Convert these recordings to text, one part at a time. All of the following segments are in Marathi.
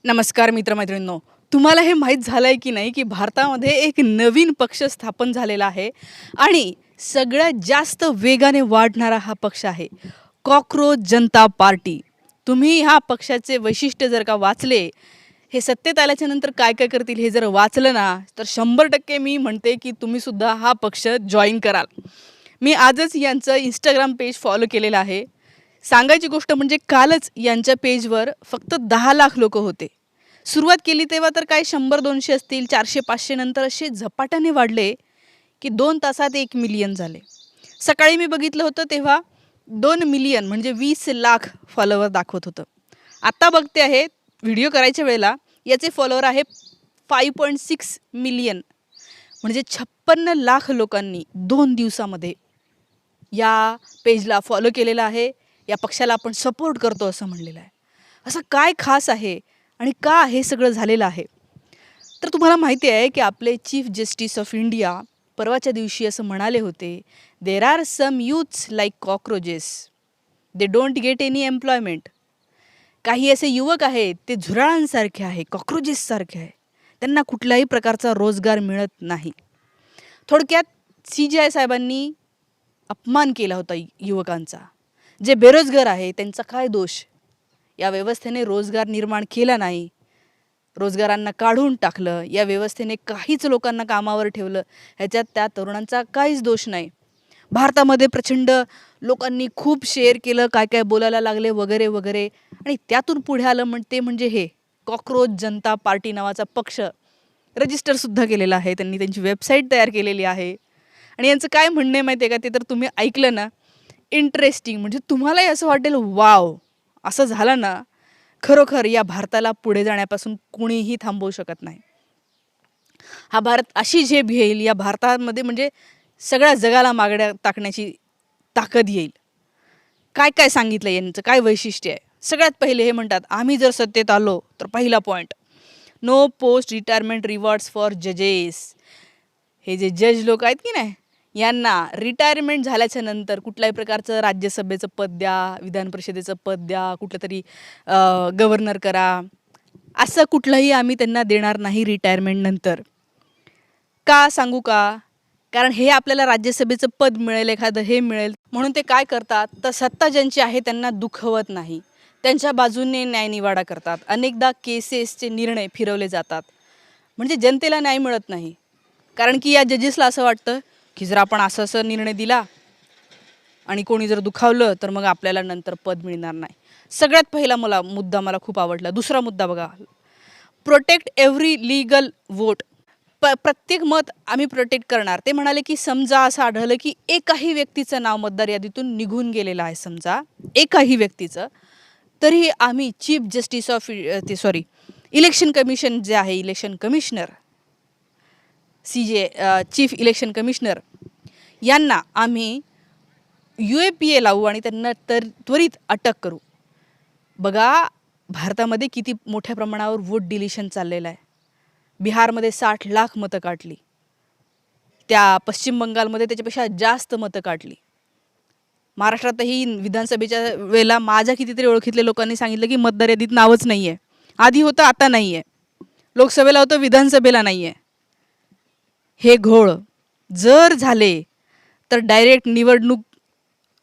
नमस्कार मित्रमैत्रिणींनो. तुम्हाला हे माहीत झालंय की नाही की भारतामध्ये एक नवीन पक्ष स्थापन झालेला आहे आणि सगळ्यात जास्त वेगाने वाढणारा हा पक्ष आहे कॉकरोच जनता पार्टी. तुम्ही ह्या पक्षाचे वैशिष्ट्य जर का वाचले, हे सत्तेत आल्याच्या नंतर काय काय करतील हे जर वाचलं ना, तर 100% मी म्हणते की तुम्ही सुद्धा हा पक्ष जॉईन कराल. मी आजच यांचं इंस्टाग्राम पेज फॉलो केलेलं आहे. सांगायची गोष्ट म्हणजे कालच यांच्या पेजवर फक्त 10 लाख लोक होते. सुरुवात केली तेव्हा तर काय 100-200 असतील, 400-500 नंतर असे झपाट्याने वाढले की 2 तासात 1 मिलियन झाले. सकाळी मी बघितलं होतं तेव्हा 2 मिलियन म्हणजे 20 लाख फॉलोवर दाखवत होतं. आता बघते आहे व्हिडिओ करायच्या वेळेला याचे फॉलोवर आहे 5.6 मिलियन, म्हणजे 56 लाख लोकांनी 2 दिवसामध्ये या पेजला फॉलो केलेलं आहे. या पक्षाला आपण सपोर्ट करतो असं म्हणलेलं आहे. असं काय खास आहे आणि का हे सगळं झालेलं आहे? तर तुम्हाला माहिती आहे की आपले चीफ जस्टिस ऑफ इंडिया परवाच्या दिवशी असं म्हणाले होते, there are some youths like cockroaches, they don't get any employment. काही असे युवक आहेत ते झुरळांसारखे आहे, कॉकरोचेससारखे आहे, त्यांना कुठल्याही प्रकारचा रोजगार मिळत नाही. थोडक्यात CJI साहेबांनी अपमान केला होता युवकांचा. जे बेरोजगार आहे त्यांचा काय दोष? या व्यवस्थेने रोजगार निर्माण केला नाही, रोजगारांना काढून टाकलं, या व्यवस्थेने काहीच लोकांना कामावर ठेवलं, ह्याच्यात त्या तरुणांचा काहीच दोष नाही. भारतामध्ये प्रचंड लोकांनी खूप शेअर केलं, काय काय बोलायला लागले वगैरे वगैरे, आणि त्यातून पुढे आलं ते म्हणजे हे कॉकरोच जनता पार्टी नावाचा पक्ष रजिस्टरसुद्धा केलेला आहे त्यांनी, त्यांची वेबसाईट तयार केलेली आहे. आणि यांचं काय म्हणणं आहे माहिती आहे का, ते तर तुम्ही ऐकलं ना, इंटरेस्टिंग. म्हणजे तुम्हालाही असं वाटेल वाव, असं झालं ना, खरोखर या भारताला पुढे जाण्यापासून कुणीही थांबवू शकत नाही. हा भारत अशी झेप घेईल, या भारतामध्ये म्हणजे सगळ्या जगाला मागण्या टाकण्याची ताकद येईल. काय काय सांगितलं यांचं, काय वैशिष्ट्य आहे? सगळ्यात पहिले हे म्हणतात, आम्ही जर सत्तेत आलो तर पहिला point, no post retirement rewards for जजेस. हे जे जज लोक आहेत की नाही, यांना रिटायरमेंट झाल्याच्या नंतर कुठल्याही प्रकारचं राज्यसभेचं पद द्या, विधान परिषदेचं पद द्या, कुठलं तरी गव्हर्नर करा, असं कुठलंही आम्ही त्यांना देणार नाही रिटायरमेंट नंतर. का सांगू का? कारण हे आपल्याला राज्यसभेचं पद मिळेल, एखादं हे मिळेल म्हणून ते काय करतात, तर सत्ता ज्यांची आहे त्यांना दुखवत नाही, त्यांच्या बाजूने न्यायनिवाडा करतात. अनेकदा केसेसचे निर्णय फिरवले जातात, म्हणजे जनतेला न्याय मिळत नाही. कारण की या जजेसला असं वाटतं की जर आपण असं निर्णय दिला आणि कोणी जर दुखावलं तर मग आपल्याला नंतर पद मिळणार नाही. सगळ्यात पहिला मुद्दा मला खूप आवडला. दुसरा मुद्दा बघा, प्रोटेक्ट एव्हरी लीगल वोट. प्रत्येक मत आम्ही प्रोटेक्ट करणार. ते म्हणाले की समजा असं आढळलं की एकाही व्यक्तीचं नाव मतदार यादीतून निघून गेलेलं आहे, समजा एकाही व्यक्तीचं, तरी आम्ही chief justice of election commission जे आहे, election commissioner, chief election commissioner, यांना आम्ही UAPA लावू आणि त्यांना त्वरित अटक करू. बघा भारतामध्ये किती मोठ्या प्रमाणावर वोट डिलिशन चाललेलं आहे. बिहारमध्ये 60 लाख मतं काढली, त्या पश्चिम बंगालमध्ये त्याच्यापेक्षा जास्त मतं काढली. महाराष्ट्रातही विधानसभेच्या वेळेला माझ्या कितीतरी ओळखीतल्या लोकांनी सांगितलं की मतदार यादीत नावच नाही आहे. आधी होतं, आता नाही आहे. लोकसभेला होतं, विधानसभेला नाही आहे. हे घोळ जर झाले तर डायरेक्ट निवडणूक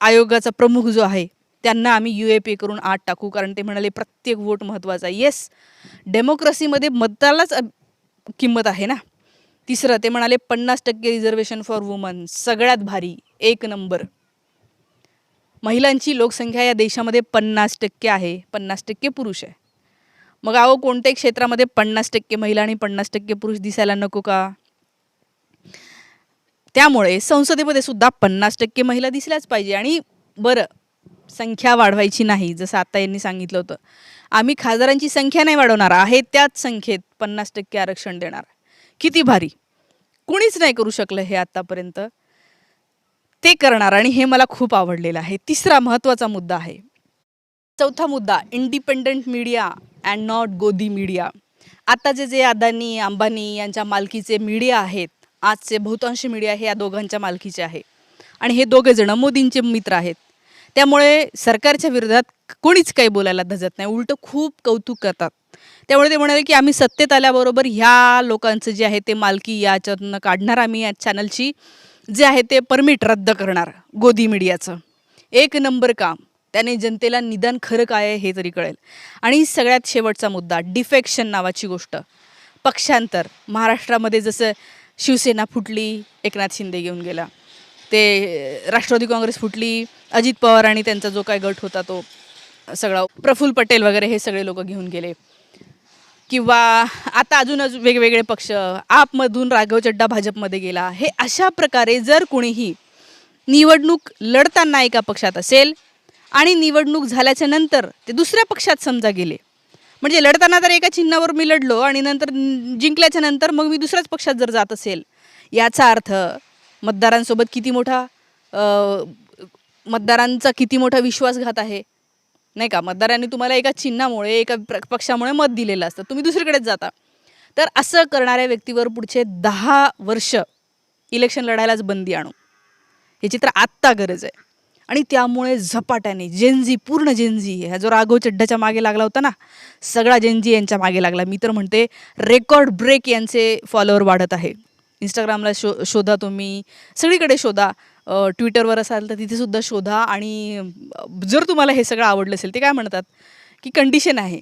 आयोगाचा प्रमुख जो आहे त्यांना आम्ही UAPA करून आत टाकू. कारण ते म्हणाले प्रत्येक वोट महत्त्वाचा आहे. येस, डेमोक्रेसीमध्ये मतालाच किंमत आहे ना. तिसरं ते म्हणाले 50% रिझर्वेशन फॉर वुमन, सगळ्यात भारी, एक नंबर. महिलांची लोकसंख्या या देशामध्ये 50% आहे, 50% पुरुष आहे. मग अहो कोणत्याही क्षेत्रामध्ये 50% महिला आणि 50% पुरुष दिसायला नको का? त्यामुळे संसदेमध्ये सुद्धा 50% महिला दिसल्याच पाहिजे. आणि बरं, संख्या वाढवायची नाही, जसं आता यांनी सांगितलं होतं, आम्ही खासदारांची संख्या नाही वाढवणार आहे, त्याच संख्येत 50% आरक्षण देणार. किती भारी, कुणीच नाही करू शकलं हे आतापर्यंत, ते करणार. आणि हे मला खूप आवडलेलं आहे. तिसरा महत्त्वाचा मुद्दा आहे. चौथा मुद्दा, इंडिपेंडंट मीडिया अँड नॉट गोदी मीडिया. आता जे अदानी अंबानी यांच्या मालकीचे मीडिया आहेत, आजचे बहुतांश मीडिया हे या दोघांच्या मालकीचे आहे आणि हे दोघे जण मोदींचे मित्र आहेत. त्यामुळे सरकारच्या विरोधात कोणीच काही बोलायला धजत नाही, उलटं खूप कौतुक करतात. त्यामुळे ते म्हणाले की आम्ही सत्तेत आल्याबरोबर ह्या लोकांचं जे आहे ते मालकी याच्यातनं काढणार, आम्ही या चॅनलची जे आहे ते परमिट रद्द करणार. गोदी मीडियाचं एक नंबर काम. त्याने जनतेला निदान खरं काय आहे हे तरी कळेल. आणि सगळ्यात शेवटचा मुद्दा, डिफेक्शन नावाची गोष्ट. पक्षांतर. महाराष्ट्रामध्ये जसं शिवसेना फुटली, एकनाथ शिंदे घेऊन गेला. ते राष्ट्रवादी काँग्रेस फुटली, अजित पवार आणि त्यांचा जो काय गट होता तो सगळा, प्रफुल्ल पटेल वगैरे हे सगळे लोक घेऊन गेले. किंवा आता अजूनच वेगवेगळे पक्ष, आपमधून राघव चड्डा भाजपमध्ये गेला. हे अशा प्रकारे जर कोणीही निवडणूक लढताना एका पक्षात असेल आणि निवडणूक झाल्याच्या नंतर ते दुसऱ्या पक्षात समजा गेले, म्हणजे लढताना तर एका चिन्हावर मी लढलो आणि नंतर जिंकल्याच्या नंतर मग मी दुसऱ्याच पक्षात जर जात असेल, याचा अर्थ मतदारांसोबत किती मोठा मतदारांचा किती मोठा विश्वासघात आहे, नाही का. मतदारांनी तुम्हाला एका चिन्हामुळे, एका पक्षामुळे मत दिलेलं असतं, तुम्ही दुसरीकडेच जाता. तर असं करणाऱ्या व्यक्तीवर पुढचे 10 वर्ष इलेक्शन लढायलाच बंदी आणू, ह्याची तर आत्ता गरज आहे. आणि त्यामुळे झपाट्याने जेनझी, पूर्ण जेनझी, ह्या जो राघव चड्डाच्या मागे लागला होता ना, सगळा जेनझी यांच्या मागे लागला. मी तर म्हणते रेकॉर्ड ब्रेक यांचे फॉलोअर वाढत आहे. इंस्टाग्रामला शोधा, तुम्ही सगळीकडे शोधा, ट्विटरवर असाल तर तिथेसुद्धा शोधा. आणि जर तुम्हाला हे सगळं आवडलं असेल, ते काय म्हणतात की कंडिशन आहे,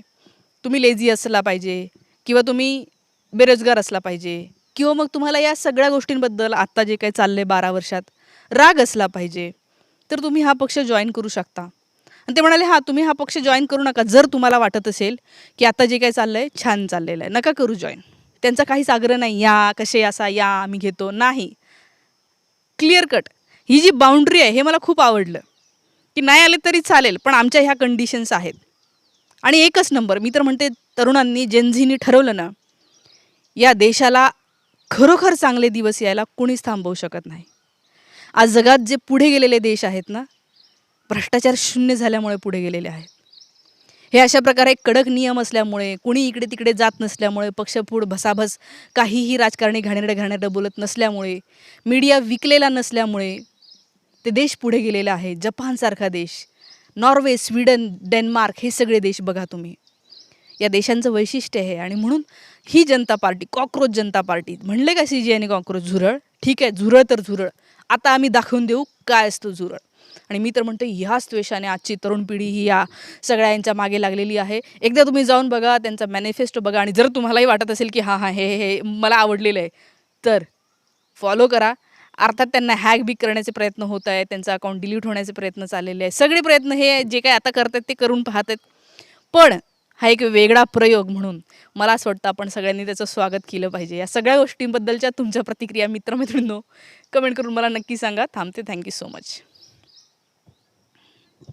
तुम्ही लेझी असला पाहिजे, किंवा तुम्ही बेरोजगार असला पाहिजे, किंवा मग तुम्हाला या सगळ्या गोष्टींबद्दल आत्ता जे काही चाललं आहे 12 वर्षात राग असला पाहिजे, तर तुम्ही हा पक्ष जॉईन करू शकता. आणि ते म्हणाले हां, तुम्ही हा पक्ष जॉईन करू नका जर तुम्हाला वाटत असेल की आता जे काही चाललं आहे छान चाललेलं आहे, नका करू जॉईन. त्यांचा काहीच आग्रह नाही, या कसे असा या आम्ही घेतो, नाही. Clear cut. ही जी बाउंड्री आहे हे मला खूप आवडलं, की नाही आले तरी चालेल, पण आमच्या ह्या कंडिशन्स आहेत. आणि एकच नंबर, मी तर म्हणते तरुणांनी, जेनझीनी ठरवलं ना, या देशाला खरोखर चांगले दिवस यायला कोणीच थांबवू शकत नाही. आज जगात जे पुढे गेलेले देश आहेत ना, भ्रष्टाचार शून्य झाल्यामुळे पुढे गेलेले आहेत. हे अशा प्रकारे कडक नियम असल्यामुळे, कुणी इकडे तिकडे जात नसल्यामुळे, पक्षपूड भसाभस काहीही राजकारणी घाणेरडं बोलत नसल्यामुळे, मीडिया विकलेला नसल्यामुळे ते देश पुढे गेलेला आहे. जपानसारखा देश, नॉर्वे, स्वीडन, डेन्मार्क, हे सगळे देश बघा तुम्ही. या देशांचं वैशिष्ट्य आहे. आणि म्हणून ही जनता पार्टी, कॉकरोच जनता पार्टी, म्हणले का CJ आणि कॉकरोच, झुरळ, ठीक आहे, झुरळ तर झुरळ, आता आम्ही दाखवून देऊ काय असतो झुरळ. आणि मी तर म्हणते ह्याच द्वेषाने आजची तरुण पिढी ही या सगळ्या यांच्या मागे लागलेली आहे. एकदा तुम्ही जाऊन बघा, त्यांचा मॅनिफेस्टो बघा, आणि जर तुम्हालाही वाटत असेल की हां हे मला आवडलेलं आहे, तर फॉलो करा. अर्थात त्यांना हॅक बी करण्याचे प्रयत्न होत आहेत, त्यांचं अकाउंट डिलीट होण्याचे प्रयत्न चाललेले आहेत. सगळे प्रयत्न हे जे काय आता करतात ते करून पाहत आहेत. पण हा एक वेगळा प्रयोग म्हणून मला असं वाटतं आपण सगळ्यांनी त्याचं स्वागत केलं पाहिजे. या सगळ्या गोष्टींबद्दलच्या तुमच्या प्रतिक्रिया मित्रमैत्रिणींनो कमेंट करून मला नक्की सांगा. थांबते. Thank you so much.